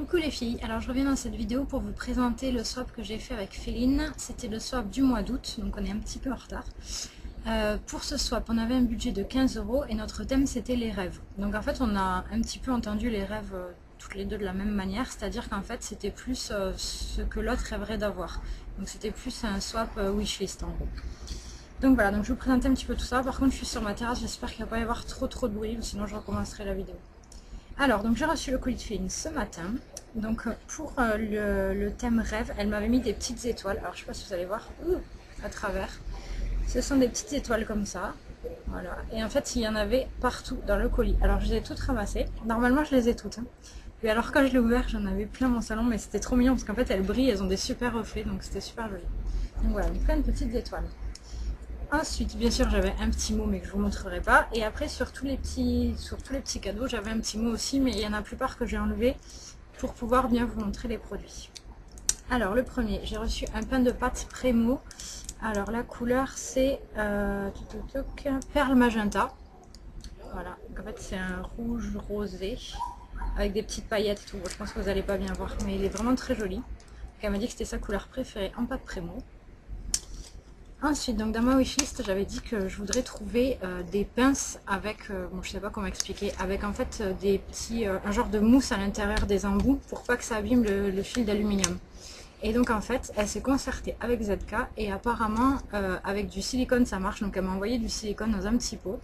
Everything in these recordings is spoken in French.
Coucou les filles, alors je reviens dans cette vidéo pour vous présenter le swap que j'ai fait avec Féline. C'était le swap du mois d'août, donc on est un petit peu en retard. Pour ce swap, on avait un budget de 15 € et notre thème c'était les rêves. Donc en fait on a un petit peu entendu les rêves toutes les deux de la même manière, c'est-à-dire qu'en fait c'était plus ce que l'autre rêverait d'avoir. Donc c'était plus un swap wishlist en gros. Donc voilà, donc je vais vous présenter un petit peu tout ça. Par contre je suis sur ma terrasse, j'espère qu'il ne va pas y avoir trop de bruit, sinon je recommencerai la vidéo. Alors, donc j'ai reçu le colis de Féline ce matin. Donc pour le thème rêve, elle m'avait mis des petites étoiles. Alors je sais pas si vous allez voir à travers. Ce sont des petites étoiles comme ça. Voilà. Et en fait, il y en avait partout dans le colis. Alors je les ai toutes ramassées. Normalement, je les ai toutes. Et alors quand je l'ai ouvert, j'en avais plein mon salon, mais c'était trop mignon parce qu'en fait, elles brillent, elles ont des super reflets, donc c'était super joli. Donc voilà, plein de petites étoiles. Ensuite, bien sûr, j'avais un petit mot, mais que je vous montrerai pas. Et après, sur tous les petits cadeaux, j'avais un petit mot aussi, mais il y en a la plupart que j'ai enlevé pour pouvoir bien vous montrer les produits. Alors, le premier, j'ai reçu un pain de pâte Prémo. Alors, la couleur, c'est perle magenta. Voilà, donc en fait, c'est un rouge rosé avec des petites paillettes et tout. Je pense que vous n'allez pas bien voir, mais il est vraiment très joli. Donc, elle m'a dit que c'était sa couleur préférée en pâte Prémo. Ensuite, donc dans ma wishlist, j'avais dit que je voudrais trouver des pinces avec, bon je sais pas comment expliquer, avec en fait des petits, un genre de mousse à l'intérieur des embouts pour pas que ça abîme le fil d'aluminium. Et donc en fait, elle s'est concertée avec ZK et apparemment avec du silicone ça marche. Donc elle m'a envoyé du silicone dans un petit pot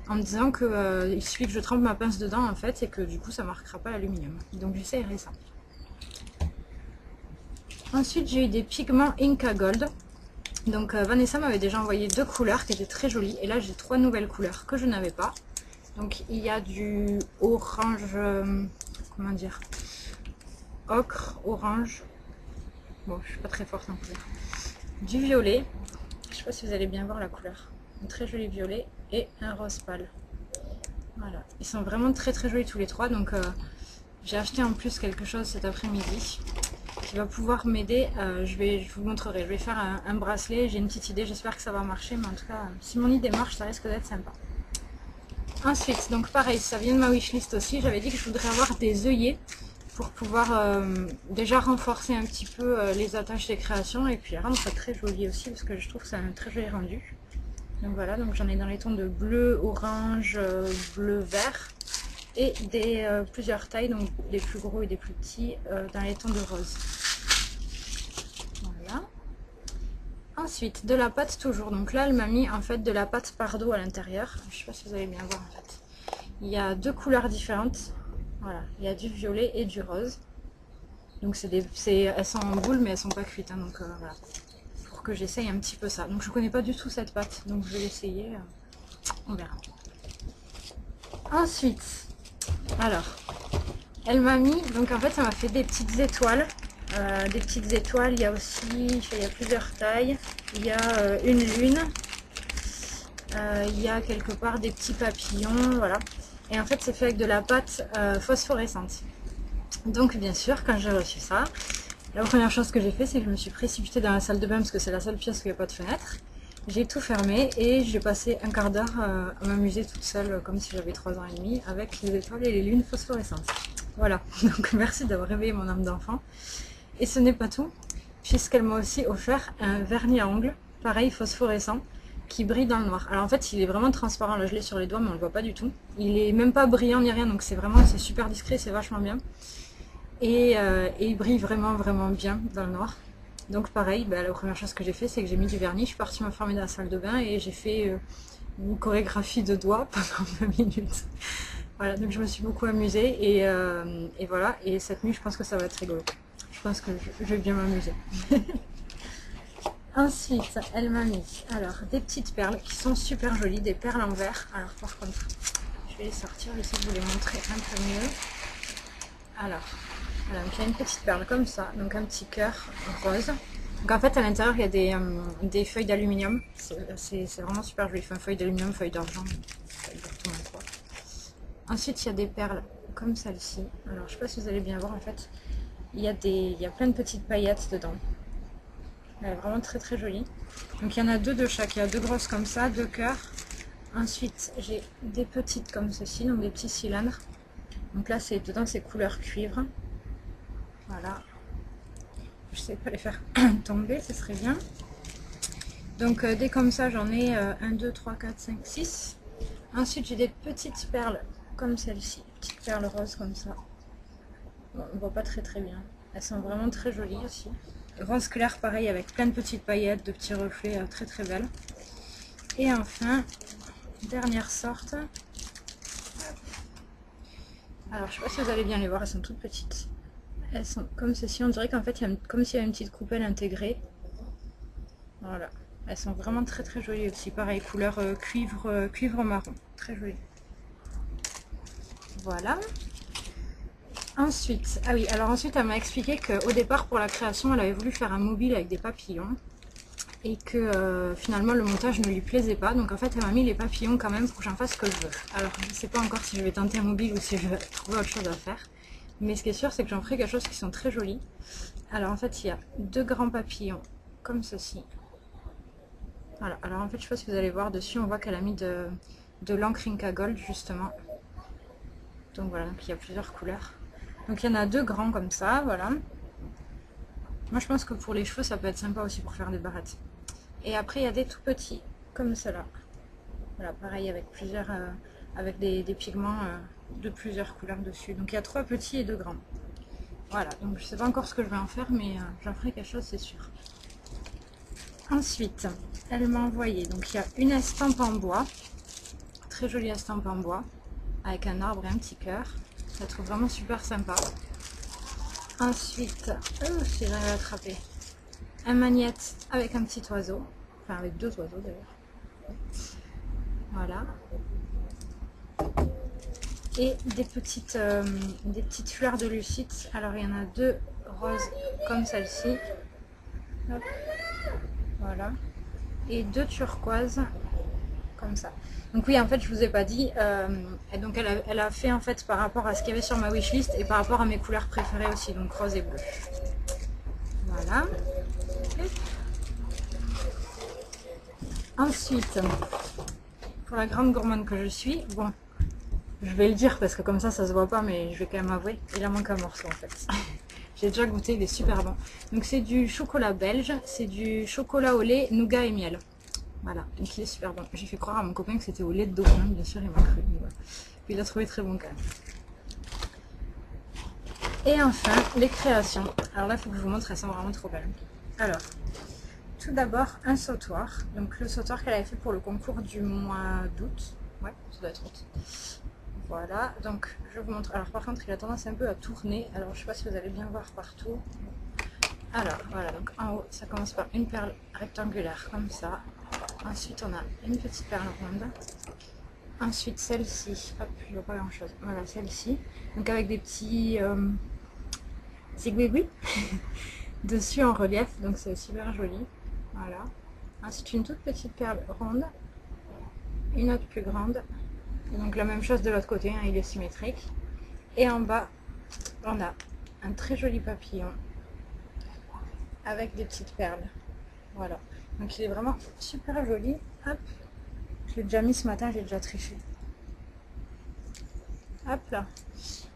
en me disant que il suffit que je trempe ma pince dedans en fait et que du coup ça marquera pas l'aluminium. Donc j'essaierai ça. Ensuite, j'ai eu des pigments Inca Gold. Donc Vanessa m'avait déjà envoyé deux couleurs qui étaient très jolies et là j'ai trois nouvelles couleurs que je n'avais pas. Donc il y a du orange, comment dire, ocre, orange, bon je suis pas très forte en couleur, du violet, je sais pas si vous allez bien voir la couleur, un très joli violet et un rose pâle. Voilà, ils sont vraiment très jolis tous les trois, donc j'ai acheté en plus quelque chose cet après-midi qui va pouvoir m'aider. Je vous montrerai, je vais faire un bracelet, j'ai une petite idée, j'espère que ça va marcher, mais en tout cas si mon idée marche ça risque d'être sympa. Ensuite, donc pareil, ça vient de ma wishlist aussi, j'avais dit que je voudrais avoir des œillets pour pouvoir déjà renforcer un petit peu les attaches des créations et puis rendre ça très joli aussi parce que je trouve que c'est un très joli rendu. Donc voilà, donc j'en ai dans les tons de bleu, orange, bleu, vert et plusieurs tailles, donc des plus gros et des plus petits dans les tons de rose. Voilà. Ensuite, de la pâte toujours. Donc là, elle m'a mis en fait de la pâte Pardo à l'intérieur. Je ne sais pas si vous allez bien voir en fait. Il y a deux couleurs différentes. Voilà, il y a du violet et du rose. Donc elles sont en boule mais elles sont pas cuites. Hein, donc voilà. Pour que j'essaye un petit peu ça. Donc je connais pas du tout cette pâte. Donc je vais l'essayer. On verra. Ensuite, alors, elle m'a mis, donc en fait ça m'a fait des petites étoiles. Il y a aussi, il y a plusieurs tailles. Il y a une lune. Il y a quelque part des petits papillons, voilà. Et en fait c'est fait avec de la pâte phosphorescente. Donc bien sûr, quand j'ai reçu ça, la première chose que j'ai fait, c'est que je me suis précipitée dans la salle de bain parce que c'est la seule pièce où il n'y a pas de fenêtre. J'ai tout fermé et j'ai passé un quart d'heure à m'amuser toute seule comme si j'avais 3 ans et demi avec les étoiles et les lunes phosphorescentes. Voilà, donc merci d'avoir réveillé mon âme d'enfant. Et ce n'est pas tout, puisqu'elle m'a aussi offert un vernis à ongles, pareil phosphorescent, qui brille dans le noir. Alors en fait il est vraiment transparent, là je l'ai sur les doigts mais on le voit pas du tout. Il est même pas brillant ni rien, donc c'est super discret, c'est vachement bien. Et il brille vraiment bien dans le noir. Donc pareil, la première chose que j'ai fait c'est que j'ai mis du vernis, je suis partie m'enfermer dans la salle de bain et j'ai fait une chorégraphie de doigts pendant 20 minutes. Voilà, donc je me suis beaucoup amusée et voilà, et cette nuit je pense que ça va être rigolo. Je pense que je vais bien m'amuser. Ensuite, elle m'a mis alors des petites perles qui sont super jolies, des perles en verre. Alors par contre, je vais les sortir, j'essaie de vous les montrer un peu mieux. Alors, voilà, donc il y a une petite perle comme ça, donc un petit cœur rose. Donc en fait à l'intérieur il y a des feuilles d'aluminium, c'est vraiment super joli, enfin feuilles d'aluminium, feuilles d'argent, exactement quoi. Ensuite il y a des perles comme celle-ci, alors je sais pas si vous allez bien voir en fait, il y a plein de petites paillettes dedans. Elle est vraiment très jolie. Donc il y en a deux de chaque, il y a deux grosses comme ça, deux cœurs. Ensuite j'ai des petites comme ceci, donc des petits cylindres. Donc là dedans c'est couleur cuivre. Voilà. Je sais pas les faire tomber, ce serait bien. Donc dès comme ça, j'en ai 1, 2, 3, 4, 5, 6. Ensuite, j'ai des petites perles comme celle-ci. Petites perles roses comme ça. Bon, on voit pas très bien. Elles sont vraiment très jolies aussi. Rose clair, pareil, avec plein de petites paillettes, de petits reflets, très belles. Et enfin, dernière sorte. Alors, je sais pas si vous allez bien les voir, elles sont toutes petites. Elles sont comme ceci, on dirait qu'en fait, il y a comme s'il y avait une petite coupelle intégrée. Voilà. Elles sont vraiment très jolies aussi. Pareil, couleur cuivre marron. Très jolie. Voilà. Ensuite, ah oui, alors ensuite elle m'a expliqué qu'au départ pour la création elle avait voulu faire un mobile avec des papillons et que finalement le montage ne lui plaisait pas, donc en fait elle m'a mis les papillons quand même pour que j'en fasse ce que je veux. Alors je ne sais pas encore si je vais tenter un mobile ou si je vais trouver autre chose à faire, mais ce qui est sûr c'est que j'en ferai quelque chose qui sont très jolis. Alors en fait il y a 2 grands papillons comme ceci. Voilà, alors en fait je sais pas si vous allez voir dessus, on voit qu'elle a mis de l'encre Inca Gold justement. Donc voilà, donc il y a plusieurs couleurs. Donc il y en a 2 grands comme ça, voilà. Moi je pense que pour les cheveux ça peut être sympa aussi pour faire des barrettes. Et après il y a des tout petits, comme cela. Voilà, pareil avec plusieurs, avec des pigments de plusieurs couleurs dessus. Donc il y a 3 petits et 2 grands. Voilà, donc je sais pas encore ce que je vais en faire, mais j'en ferai quelque chose c'est sûr. Ensuite, elle m'a envoyé, donc il y a une estampe en bois, très jolie estampe en bois, avec un arbre et un petit cœur. Je la trouve vraiment super sympa. Ensuite, si j'arrive à l'attraper, un magnète avec un petit oiseau, enfin avec 2 oiseaux d'ailleurs. Voilà. Et des petites fleurs de lucite. Alors il y en a 2 roses comme celle-ci. Voilà. Et 2 turquoises comme ça. Donc oui, en fait, je vous ai pas dit. Et donc elle a fait en fait par rapport à ce qu'il y avait sur ma wishlist et par rapport à mes couleurs préférées aussi, donc rose et bleu. Voilà. Ensuite, pour la grande gourmande que je suis, bon, je vais le dire parce que comme ça se voit pas, mais je vais quand même avouer, il en manque un morceau en fait. J'ai déjà goûté, il est super bon. Donc c'est du chocolat belge, c'est du chocolat au lait, nougat et miel. Voilà, donc il est super bon. J'ai fait croire à mon copain que c'était au lait de dauphin, bien sûr, il m'a cru. Voilà. Puis il a trouvé très bon quand même. Et enfin, les créations. Alors là, il faut que je vous montre, elles sont vraiment trop belles. Alors, tout d'abord, un sautoir. Donc le sautoir qu'elle avait fait pour le concours du mois d'août. Ouais, ça doit être août. Voilà, donc je vous montre. Alors par contre, il a tendance un peu à tourner. Alors je sais pas si vous allez bien voir partout. Alors voilà, donc en haut, ça commence par une perle rectangulaire comme ça. Ensuite, on a une petite perle ronde. Ensuite, celle-ci. Hop, je vois pas grand chose. Voilà, celle-ci. Donc avec des petits zigouigouis dessus en relief. Donc c'est super joli. Voilà. Ensuite, une toute petite perle ronde. Une autre plus grande. Et donc la même chose de l'autre côté, hein, il est symétrique. Et en bas, on a un très joli papillon avec des petites perles. Voilà. Donc il est vraiment super joli. Hop. Je l'ai déjà mis ce matin, j'ai déjà triché. Hop là.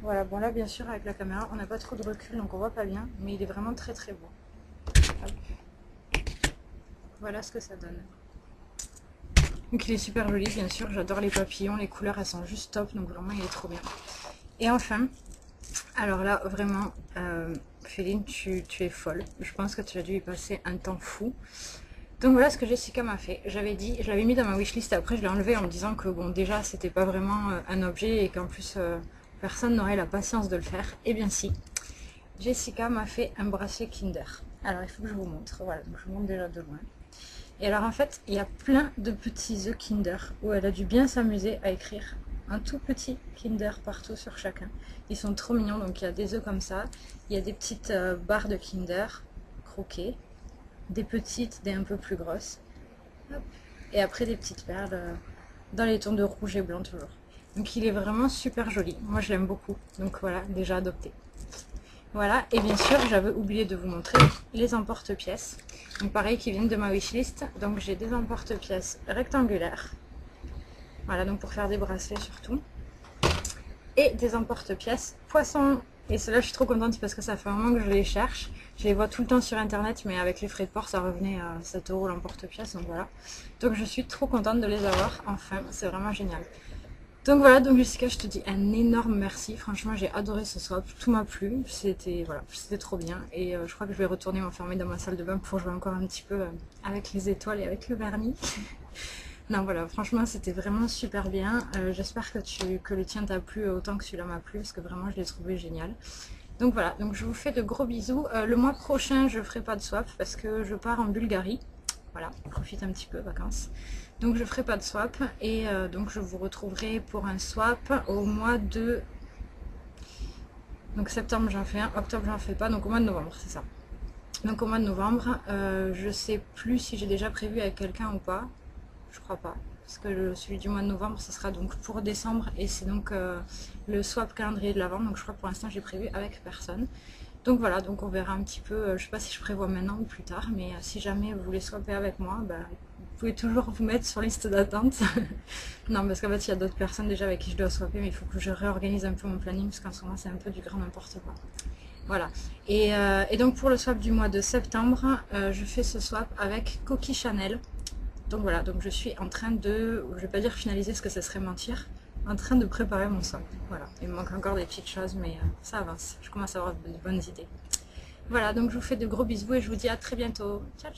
Voilà, bon là bien sûr avec la caméra on n'a pas trop de recul donc on voit pas bien, mais il est vraiment très beau. Hop. Voilà ce que ça donne. Donc il est super joli bien sûr, j'adore les papillons, les couleurs elles sont juste top, donc vraiment il est trop bien. Et enfin, alors là vraiment, Féline tu es folle, je pense que tu as dû y passer un temps fou. Donc voilà ce que Jessica m'a fait. J'avais dit, je l'avais mis dans ma wishlist et après je l'ai enlevé en me disant que bon déjà c'était pas vraiment un objet et qu'en plus personne n'aurait la patience de le faire. Et bien si, Jessica m'a fait un bracelet Kinder. Alors il faut que je vous montre, voilà, donc je vous montre déjà de loin. Et alors en fait il y a plein de petits œufs Kinder où elle a dû bien s'amuser à écrire un tout petit Kinder partout sur chacun. Ils sont trop mignons, donc il y a des œufs comme ça, il y a des petites barres de Kinder croquées. Des petites, des un peu plus grosses. Hop. Et après des petites perles dans les tons de rouge et blanc toujours. Donc il est vraiment super joli. Moi je l'aime beaucoup. Donc voilà, déjà adopté. Voilà, et bien sûr j'avais oublié de vous montrer les emporte-pièces. Donc pareil, qui viennent de ma wishlist. Donc j'ai des emporte-pièces rectangulaires. Voilà, donc pour faire des bracelets surtout. Et des emporte-pièces poisson Et ceux-là, je suis trop contente parce que ça fait un moment que je les cherche. Je les vois tout le temps sur internet, mais avec les frais de port, ça revenait à 7 € l'emporte-pièce, donc voilà. Donc je suis trop contente de les avoir, enfin, c'est vraiment génial. Donc voilà, donc Jessica, je te dis un énorme merci. Franchement, j'ai adoré ce swap, tout m'a plu. C'était voilà, c'était trop bien. Et je crois que je vais retourner m'enfermer dans ma salle de bain pour jouer encore un petit peu avec les étoiles et avec le vernis. Non, voilà, franchement, c'était vraiment super bien. J'espère que le tien t'a plu autant que celui-là m'a plu, parce que vraiment, je l'ai trouvé génial. Donc voilà, donc je vous fais de gros bisous. Le mois prochain, je ferai pas de swap parce que je pars en Bulgarie. Voilà, profite un petit peu, vacances. Donc je ferai pas de swap et donc je vous retrouverai pour un swap au mois de... Donc septembre j'en fais un, octobre j'en fais pas, donc au mois de novembre, c'est ça. Donc au mois de novembre, je sais plus si j'ai déjà prévu avec quelqu'un ou pas. Je crois pas. Parce que celui du mois de novembre, ce sera donc pour décembre et c'est donc le swap calendrier de l'avant. Donc je crois que pour l'instant j'ai prévu avec personne. Donc voilà, donc on verra un petit peu. Je sais pas si je prévois maintenant ou plus tard, mais si jamais vous voulez swapper avec moi, bah, vous pouvez toujours vous mettre sur liste d'attente. Non, parce qu'en fait il y a d'autres personnes déjà avec qui je dois swapper, mais il faut que je réorganise un peu mon planning parce qu'en ce moment c'est un peu du grand n'importe quoi. Voilà. Et donc pour le swap du mois de septembre, je fais ce swap avec Coquille Chanel. Donc voilà, donc je suis en train de, je vais pas dire finaliser parce que ça serait mentir, en train de préparer mon swap. Voilà, il me manque encore des petites choses, mais ça avance. Je commence à avoir de bonnes idées. Voilà, donc je vous fais de gros bisous et je vous dis à très bientôt. Ciao, ciao.